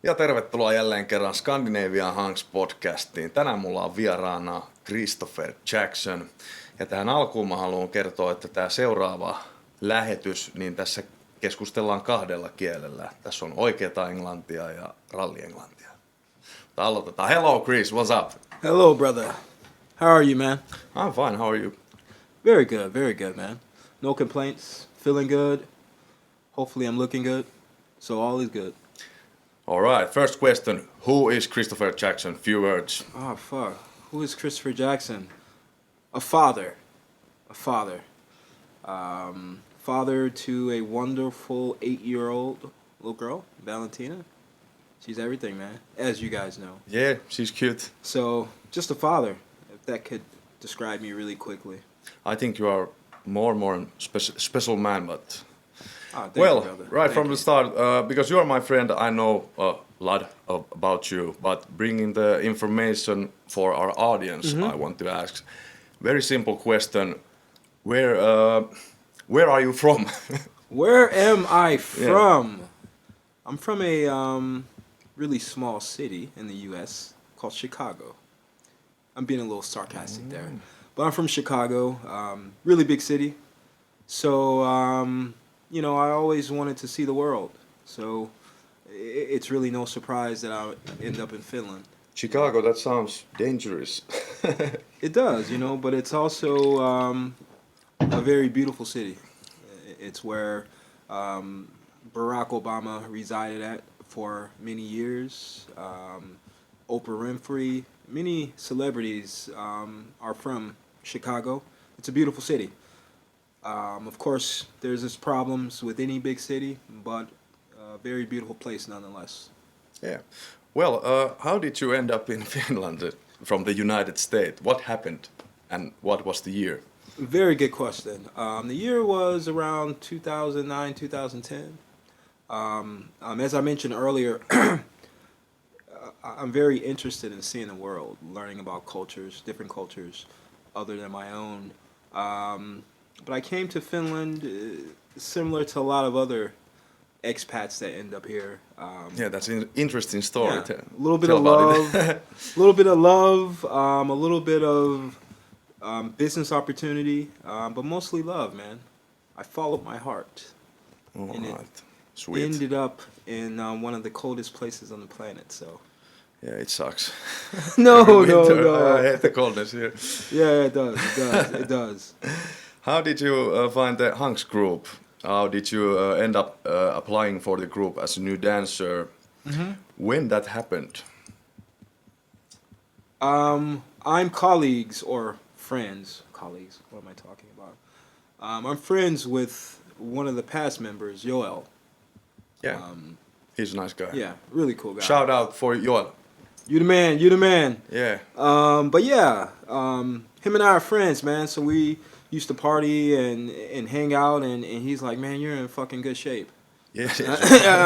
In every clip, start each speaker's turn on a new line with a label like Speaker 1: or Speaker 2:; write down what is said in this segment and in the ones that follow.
Speaker 1: Ja tervetuloa jälleen kerran Scandinavian Hunks podcastiin. Tänään mulla on vieraana Kristopher Jackson. Ja tähän alkuun mä haluan kertoa, että tämä seuraava lähetys, niin tässä keskustellaan kahdella kielellä. Tässä on oikeata englantia ja rallienglantia. Mutta aloitetaan. Hello Chris, what's up?
Speaker 2: Hello, brother. How are you, man?
Speaker 1: I'm fine, how are you?
Speaker 2: Very good, man. No complaints. Feeling good. Hopefully I'm looking good. So all is good.
Speaker 1: All right, first question. Who is Kristopher Jackson? Few words.
Speaker 2: Oh, fuck. Who is Kristopher Jackson? A father. Father to a wonderful 8-year-old little girl, Valentina. She's everything, man, as you guys know.
Speaker 1: Yeah, she's cute.
Speaker 2: So, just a father, if that could describe me really quickly.
Speaker 1: I think you are more special man, but...
Speaker 2: Thank
Speaker 1: well,
Speaker 2: you, brother.
Speaker 1: right
Speaker 2: Thank
Speaker 1: from
Speaker 2: you.
Speaker 1: the start, because you are my friend, I know a lot about you, but bringing the information for our audience, I want to ask. Very simple question. Where are you from?
Speaker 2: Where am I from? Yeah. I'm from a really small city in the U.S. called Chicago. I'm being a little sarcastic there. But I'm from Chicago, really big city. So, you know, I always wanted to see the world. So it's really no surprise that I end up in Finland.
Speaker 1: Chicago, that sounds dangerous.
Speaker 2: It does, you know, but it's also a very beautiful city. It's where Barack Obama resided at for many years. Oprah Winfrey, many celebrities are from Chicago. It's a beautiful city. Of course, there's its problems with any big city, but a very beautiful place nonetheless.
Speaker 1: Yeah. Well, how did you end up in Finland from the United States? What happened and what was the year?
Speaker 2: Very good question. The year was around 2009, 2010. As I mentioned earlier, I'm very interested in seeing the world, learning about cultures, different cultures other than my own. But I came to Finland similar to a lot of other expats that end up here.
Speaker 1: Yeah, that's an interesting story.
Speaker 2: Yeah, a little bit of love, a little bit of business opportunity, but mostly love, man. I followed my heart.
Speaker 1: All
Speaker 2: and
Speaker 1: right.
Speaker 2: it
Speaker 1: Sweet.
Speaker 2: ended up in one of the coldest places on the planet, so.
Speaker 1: Yeah, it sucks.
Speaker 2: No.
Speaker 1: I hate the coldness here.
Speaker 2: Yeah, it does.
Speaker 1: How did you find the Hunks group? How did you end up applying for the group as a new dancer? Mm-hmm. When that happened?
Speaker 2: I'm colleagues or friends. Colleagues, what am I talking about? I'm friends with one of the past members, Joel.
Speaker 1: Yeah, he's a nice guy.
Speaker 2: Yeah, really cool guy.
Speaker 1: Shout out for Joel.
Speaker 2: You the man.
Speaker 1: Yeah.
Speaker 2: But yeah, him and I are friends, man. So we used to party and hang out, and he's like, man, you're in fucking good shape.
Speaker 1: Yeah.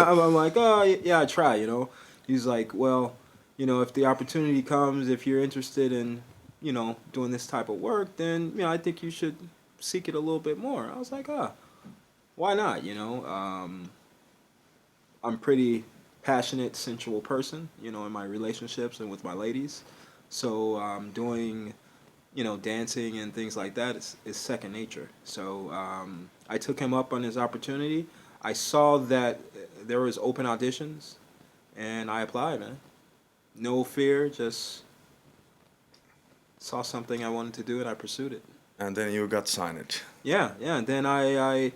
Speaker 2: I'm like, oh, yeah, I try, you know. He's like, well, you know, if the opportunity comes, if you're interested in, you know, doing this type of work, then, you know, I think you should seek it a little bit more. I was like, why not, you know? I'm pretty passionate, sensual person, you know, in my relationships and with my ladies. So doing, you know, dancing and things like that is second nature. So I took him up on his opportunity. I saw that there was open auditions, and I applied, man. No fear, just saw something I wanted to do, and I pursued it.
Speaker 1: And then you got signed.
Speaker 2: Yeah. And then I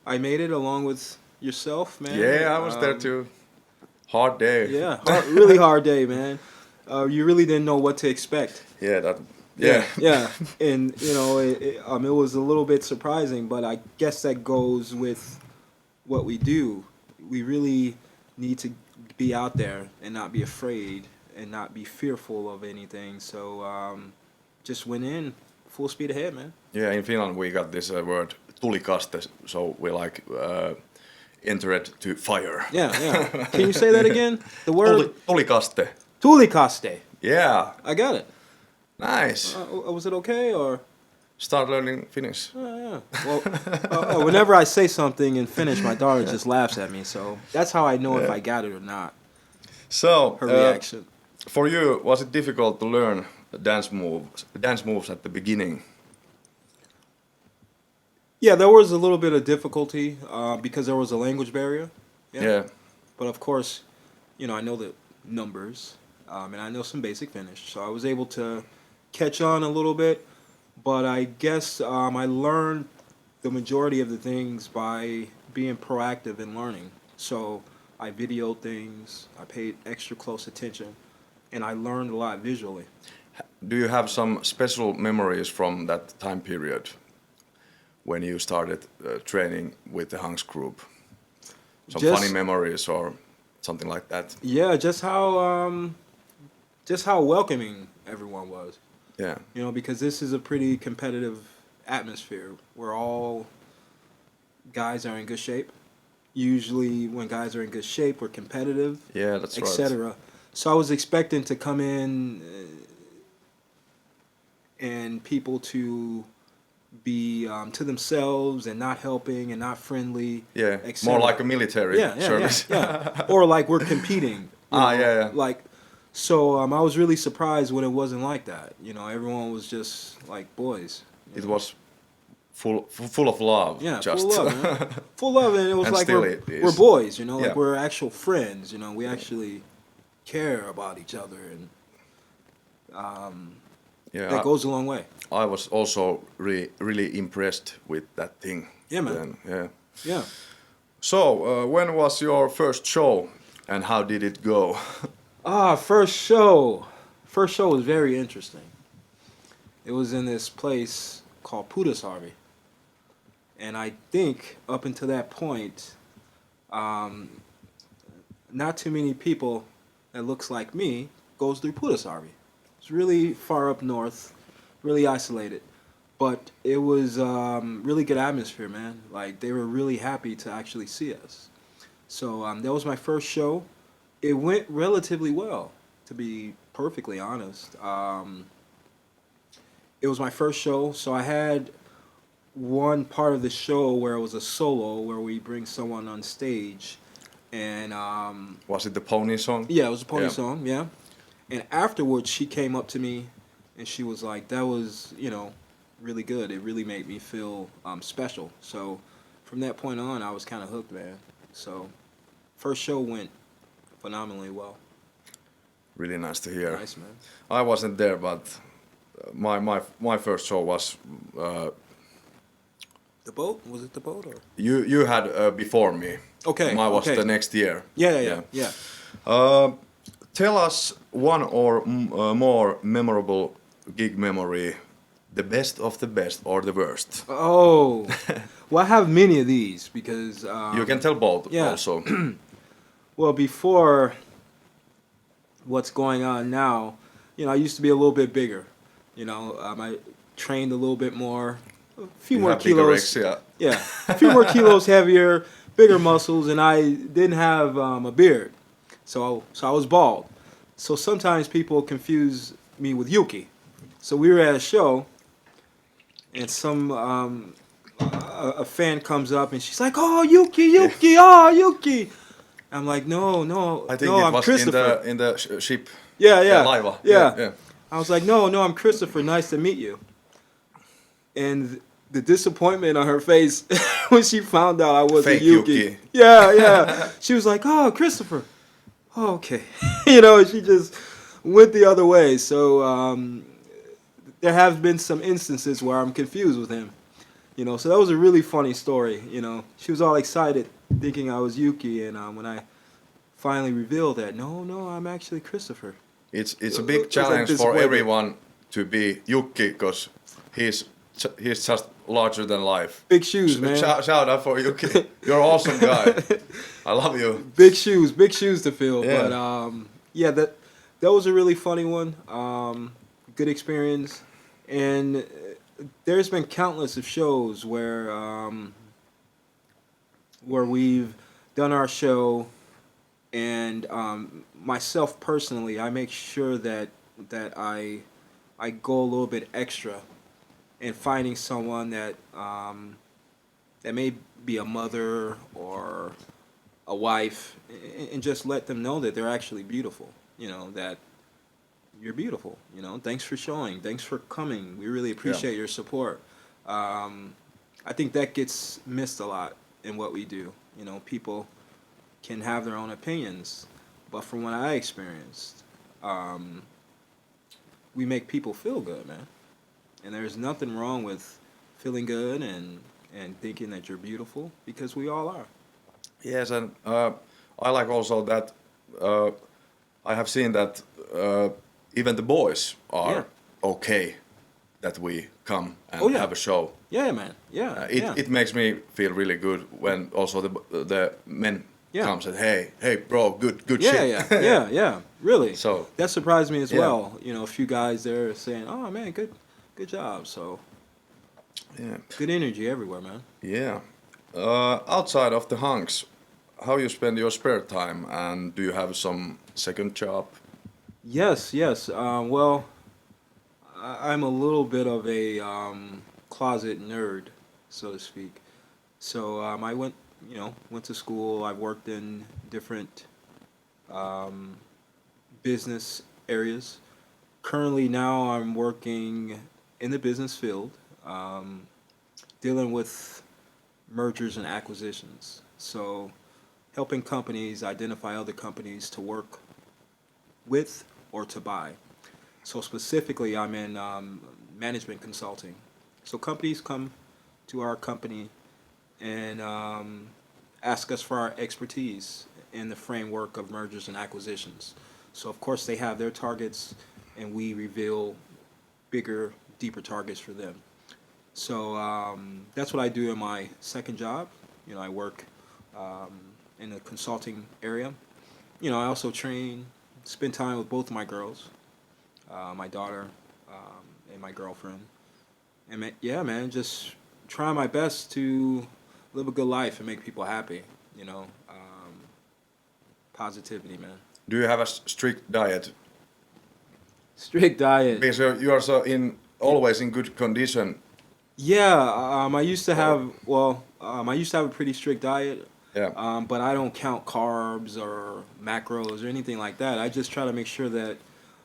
Speaker 2: made it along with yourself, man.
Speaker 1: Yeah, I was there too. Hard day.
Speaker 2: Yeah, really hard day, man. You really didn't know what to expect.
Speaker 1: Yeah.
Speaker 2: And, you know, it was a little bit surprising, but I guess that goes with what we do. We really need to be out there and not be afraid and not be fearful of anything. So just went in full speed ahead, man.
Speaker 1: Yeah, in Finland we got this word tulikaste, so we like entered to fire.
Speaker 2: Yeah. Can you say that again? The word?
Speaker 1: Tulikaste.
Speaker 2: Tulikaste.
Speaker 1: Yeah.
Speaker 2: I got it.
Speaker 1: Nice.
Speaker 2: Was it okay, or?
Speaker 1: Start learning Finnish.
Speaker 2: Yeah. Well, whenever I say something in Finnish, my daughter just laughs at me. So that's how I know if I got it or not.
Speaker 1: So,
Speaker 2: her reaction.
Speaker 1: for you, was it difficult to learn dance moves at the beginning?
Speaker 2: Yeah, there was a little bit of difficulty because there was a language barrier.
Speaker 1: Yeah.
Speaker 2: But of course, you know, I know the numbers and I know some basic Finnish, so I was able to catch on a little bit. But I guess I learned the majority of the things by being proactive in learning. So I videoed things, I paid extra close attention, and I learned a lot visually.
Speaker 1: Do you have some special memories from that time period when you started training with the Hunks group? Some funny memories or something like that?
Speaker 2: Yeah, just how welcoming everyone was.
Speaker 1: Yeah.
Speaker 2: You know, because this is a pretty competitive atmosphere where all guys are in good shape. Usually when guys are in good shape, we're competitive.
Speaker 1: Yeah, that's right.
Speaker 2: Etc. So I was expecting to come in and people to be to themselves and not helping and not friendly.
Speaker 1: Yeah, more like a military service.
Speaker 2: Yeah. Or like we're competing.
Speaker 1: Yeah.
Speaker 2: Like, so I was really surprised when it wasn't like that. You know, everyone was just like boys.
Speaker 1: It was full of love.
Speaker 2: Yeah,
Speaker 1: just.
Speaker 2: full love, man. Full love, and it was
Speaker 1: And
Speaker 2: like
Speaker 1: still
Speaker 2: we're boys, you know, like
Speaker 1: Yeah.
Speaker 2: we're actual friends, you know, we actually care about each other, and that goes a long way.
Speaker 1: I was also really impressed with that thing.
Speaker 2: Yeah, man.
Speaker 1: Then,
Speaker 2: Yeah.
Speaker 1: So, when was your first show and how did it go?
Speaker 2: First show. First show was very interesting. It was in this place called Pudasarvi. And I think up until that point, not too many people that looks like me goes through Pudasarvi. It's really far up north, really isolated. But it was really good atmosphere, man. Like, they were really happy to actually see us. So that was my first show. It went relatively well, to be perfectly honest. It was my first show, so I had one part of the show where it was a solo, where we bring someone on stage, and
Speaker 1: Was it the pony song?
Speaker 2: yeah, it was a pony song, yeah. And afterwards, she came up to me, and she was like, "That was, you know, really good. It really made me feel special." So from that point on, I was kind of hooked, man. So first show went phenomenally well.
Speaker 1: Really nice to hear.
Speaker 2: Nice, man.
Speaker 1: I wasn't there, but my first show was.
Speaker 2: The boat? Was it the boat or?
Speaker 1: You had before me.
Speaker 2: Okay.
Speaker 1: Mine was the next year.
Speaker 2: Yeah.
Speaker 1: Tell us one or more memorable gig memory, the best of the best or the worst.
Speaker 2: Oh, well, I have many of these because
Speaker 1: You can tell both also.
Speaker 2: well, before what's going on now, you know, I used to be a little bit bigger. You know, I trained a little bit more, a few more kilos. Yeah, a few more kilos heavier, bigger muscles, and I didn't have a beard, so I was bald. So sometimes people confuse me with Yuki. So we were at a show, and a fan comes up and she's like, "Oh, Yuki, oh, Yuki." I'm like, no,
Speaker 1: I think
Speaker 2: I'm
Speaker 1: was
Speaker 2: Kristopher.
Speaker 1: in the ship.
Speaker 2: Yeah.
Speaker 1: Laiva.
Speaker 2: Yeah. I was like, no, I'm Kristopher. Nice to meet you. And the disappointment on her face when she found out I wasn't
Speaker 1: Fake
Speaker 2: Yuki. Yeah. She was like, "Oh, Kristopher. Oh, okay." You know, she just went the other way. So there have been some instances where I'm confused with him. You know, so that was a really funny story. You know, she was all excited thinking I was Yuki, and when I finally revealed that, no, I'm actually Kristopher.
Speaker 1: It's a big challenge for everyone to be Yuki because he's just larger than life.
Speaker 2: Big shoes, man.
Speaker 1: Shout out for Yuki. You're an awesome guy. I love you.
Speaker 2: Big shoes to fill.
Speaker 1: Yeah.
Speaker 2: But that was a really funny one. Good experience, and there's been countless of shows where we've done our show, and myself personally, I make sure that I go a little bit extra in finding someone that may be a mother or a wife, and just let them know that they're actually beautiful. You know, that you're beautiful. You know, thanks for showing. Thanks for coming. We really appreciate your support. I think that gets missed a lot in what we do. You know, people can have their own opinions, but from what I experienced, we make people feel good, man. And there's nothing wrong with feeling good and thinking that you're beautiful, because we all are.
Speaker 1: Yes, and I like also that I have seen that even the boys are okay that we come and have a show.
Speaker 2: Yeah, man. Yeah,
Speaker 1: It makes me feel really good when also the men come and say, hey, bro, good shit.
Speaker 2: Yeah, really.
Speaker 1: So
Speaker 2: that surprised me as well. You know, a few guys there saying, "Oh man, good job." So good energy everywhere, man.
Speaker 1: Yeah. Outside of the Hunks, how you spend your spare time, and do you have some second job?
Speaker 2: Yes. Well, I'm a little bit of a closet nerd, so to speak. So I went to school. I've worked in different business areas. Currently now I'm working in the business field, dealing with mergers and acquisitions. So helping companies identify other companies to work with or to buy. So specifically I'm in management consulting. So companies come to our company and ask us for our expertise in the framework of mergers and acquisitions. So of course they have their targets, and we reveal bigger, deeper targets for them. So that's what I do in my second job. You know, I work in the consulting area. You know, I also train, spend time with both of my girls, my daughter and my girlfriend. And man, just trying my best to live a good life and make people happy. You know, positivity, man.
Speaker 1: Do you have a strict diet?
Speaker 2: Strict diet.
Speaker 1: Because you are so always in good condition.
Speaker 2: Yeah, I used to have a pretty strict diet.
Speaker 1: Yeah.
Speaker 2: But I don't count carbs or macros or anything like that. I just try to make sure that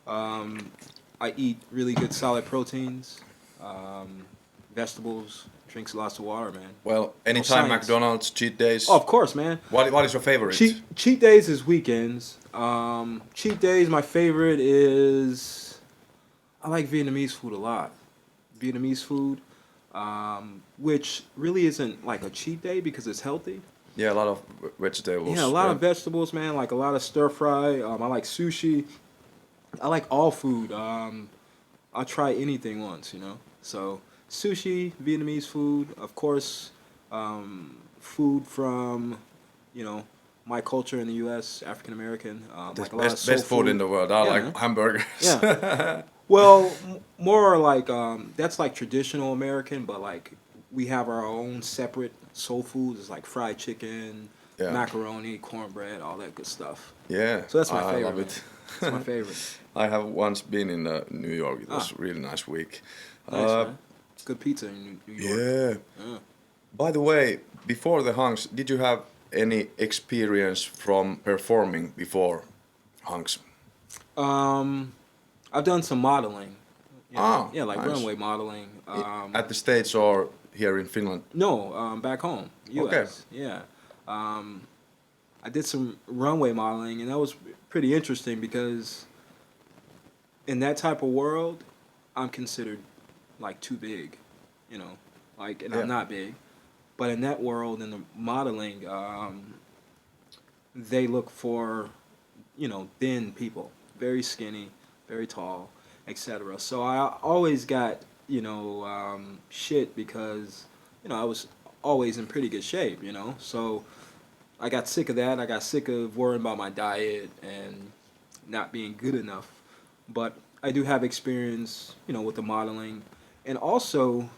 Speaker 2: I eat really good solid proteins, vegetables, drinks lots of water, man.
Speaker 1: Well, anytime McDonald's, cheat days.
Speaker 2: Oh, of course, man.
Speaker 1: What is your favorite?
Speaker 2: Cheat days is weekends. Cheat days, my favorite is, I like Vietnamese food a lot. Vietnamese food, which really isn't like a cheat day because it's healthy.
Speaker 1: Yeah, a lot of vegetables.
Speaker 2: Yeah, a lot of vegetables, man. Like a lot of stir fry. I like sushi. I like all food. I'll try anything once, you know. So sushi, Vietnamese food, of course, food from, you know, my culture in the U.S., African American. Like a lot of soul
Speaker 1: best food in the world. I like
Speaker 2: man.
Speaker 1: hamburgers.
Speaker 2: Yeah. Well, more like that's like traditional American, but like we have our own separate soul foods. It's like fried chicken, macaroni, cornbread, all that good stuff.
Speaker 1: Yeah.
Speaker 2: So that's my favorite.
Speaker 1: I love it.
Speaker 2: That's my favorite.
Speaker 1: I have once been in New York. It was a really nice week.
Speaker 2: Nice, man. Good pizza in New York.
Speaker 1: Yeah. By the way, before the Hunks, did you have any experience from performing before Hunks?
Speaker 2: I've done some modeling. You know? Yeah, like
Speaker 1: nice.
Speaker 2: runway modeling.
Speaker 1: At the States or here in Finland?
Speaker 2: No, back home, U.S.
Speaker 1: Okay.
Speaker 2: Yeah. I did some runway modeling, and that was pretty interesting because in that type of world, I'm considered like too big, you know, like, and I'm not big. But in that world, in the modeling, they look for, you know, thin people, very skinny, very tall, etc. So I always got, you know, shit because, you know, I was always in pretty good shape, you know. So I got sick of that. I got sick of worrying about my diet and not being good enough. But I do have experience, you know, with the modeling. And also,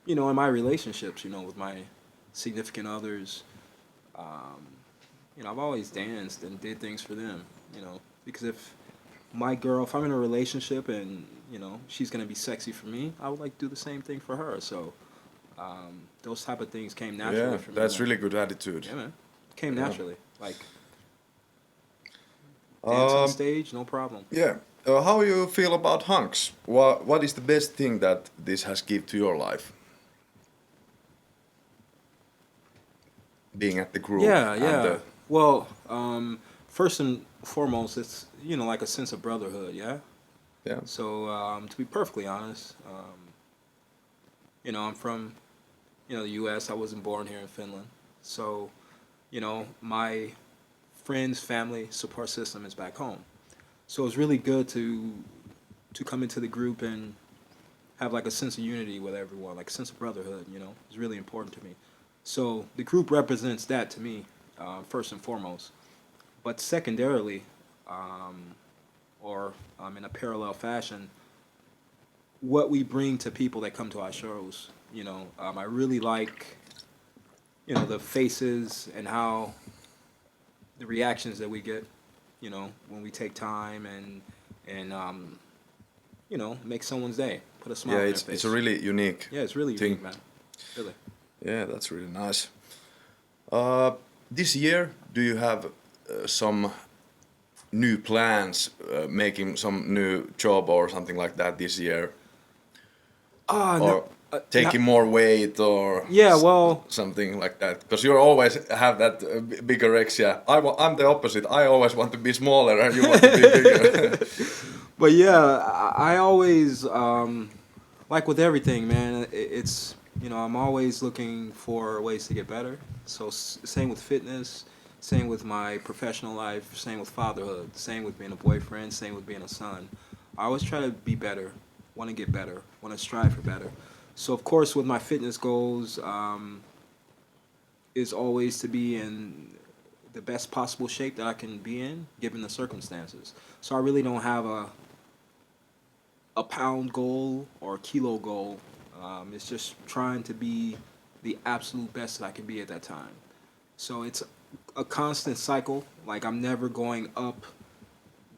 Speaker 2: you know, in my relationships, you know, with my significant others, you know, I've always danced and did things for them, you know. Because if I'm in a relationship and, you know, she's going to be sexy for me, I would like to do the same thing for her. So those type of things came naturally for me.
Speaker 1: Yeah, that's really good attitude.
Speaker 2: Yeah, man. came naturally. Like, dance on stage, no problem.
Speaker 1: Yeah. How you feel about Hunks? What is the best thing that this has given to your life? Being at the group.
Speaker 2: Yeah. Well, first and foremost, it's, you know, like a sense of brotherhood, yeah?
Speaker 1: Yeah.
Speaker 2: So, to be perfectly honest, you know, I'm from, you know, the U.S. I wasn't born here in Finland. So, you know, my friends, family support system is back home. So it's really good to come into the group and have like a sense of unity with everyone, like a sense of brotherhood, you know. It's really important to me. So the group represents that to me, first and foremost. But secondarily, or in a parallel fashion, what we bring to people that come to our shows, you know, I really like, you know, the faces and how the reactions that we get, you know, when we take time and you know, make someone's day, put a smile on their face.
Speaker 1: It's a really unique.
Speaker 2: Yeah, it's really unique, man. Really.
Speaker 1: Yeah, that's really nice. This year, do you have some new plans, making some new job or something like that this year? Or taking more weight or something like that? Because you always have that big anorexia. I'm the opposite. I always want to be smaller and you want to be bigger.
Speaker 2: But yeah, I always, like with everything, man, it's, you know, I'm always looking for ways to get better. So same with fitness, same with my professional life, same with fatherhood, same with being a boyfriend, same with being a son. I always try to be better, want to get better, want to strive for better. So of course with my fitness goals, is always to be in the best possible shape that I can be in, given the circumstances. So I really don't have a pound goal or a kilo goal. It's just trying to be the absolute best that I can be at that time. So it's a constant cycle. Like I'm never going up,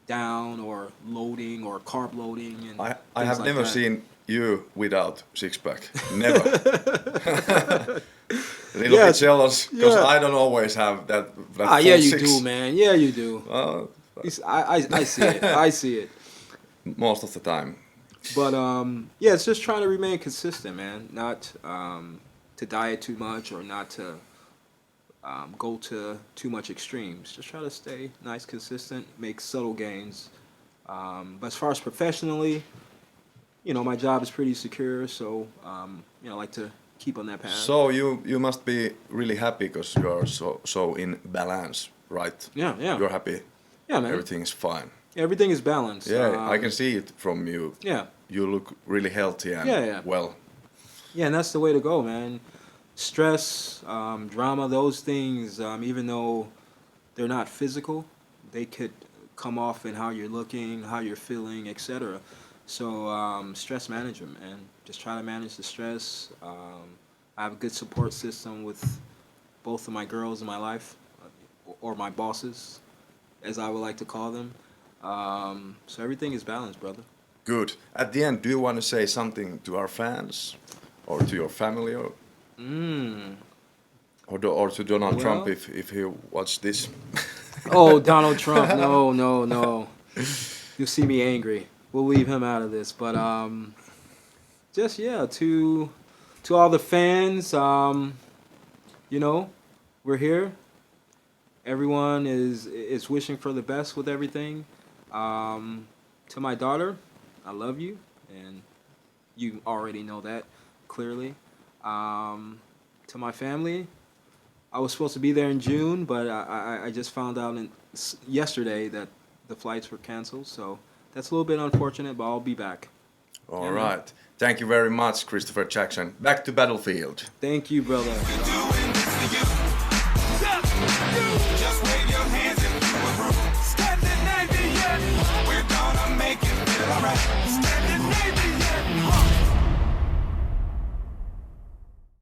Speaker 2: down, or loading or carb loading. And
Speaker 1: I have
Speaker 2: like
Speaker 1: never
Speaker 2: that.
Speaker 1: seen you without six-pack. Never. A little bit jealous because I don't always have that
Speaker 2: yeah,
Speaker 1: full
Speaker 2: you
Speaker 1: six.
Speaker 2: do, man. Yeah, you do. I see it. I see it.
Speaker 1: Most of the time.
Speaker 2: But yeah, it's just trying to remain consistent, man. Not to diet too much or not to go to too much extremes. Just try to stay nice, consistent, make subtle gains. But as far as professionally, you know, my job is pretty secure, so you know, I like to keep on that path.
Speaker 1: So you must be really happy because you are so in balance, right?
Speaker 2: Yeah.
Speaker 1: You're happy.
Speaker 2: Yeah, man.
Speaker 1: Everything's fine.
Speaker 2: Everything is balanced.
Speaker 1: Yeah, I can see it from you.
Speaker 2: Yeah.
Speaker 1: You look really healthy and well.
Speaker 2: Yeah, and that's the way to go, man. Stress, drama, those things, even though they're not physical, they could come off in how you're looking, how you're feeling, etc. So stress management, man. Just try to manage the stress. I have a good support system with both of my girls in my life, or my bosses, as I would like to call them. So everything is balanced, brother.
Speaker 1: Good. At the end, do you want to say something to our fans, or to your family, or to Donald Trump if he watched this?
Speaker 2: Oh, Donald Trump! No. You'll see me angry. We'll leave him out of this. But just to all the fans, you know, we're here. Everyone is wishing for the best with everything. To my daughter, I love you, and you already know that clearly. To my family, I was supposed to be there in June, but I just found out yesterday that the flights were canceled. So that's a little bit unfortunate, but I'll be back.
Speaker 1: All right. Thank you very much, Kristopher Jackson. Back to battlefield.
Speaker 2: Thank you, brother.
Speaker 3: Just wave your hands if you approve. Scandinavian, we're gonna make it feel alright. Scandinavian.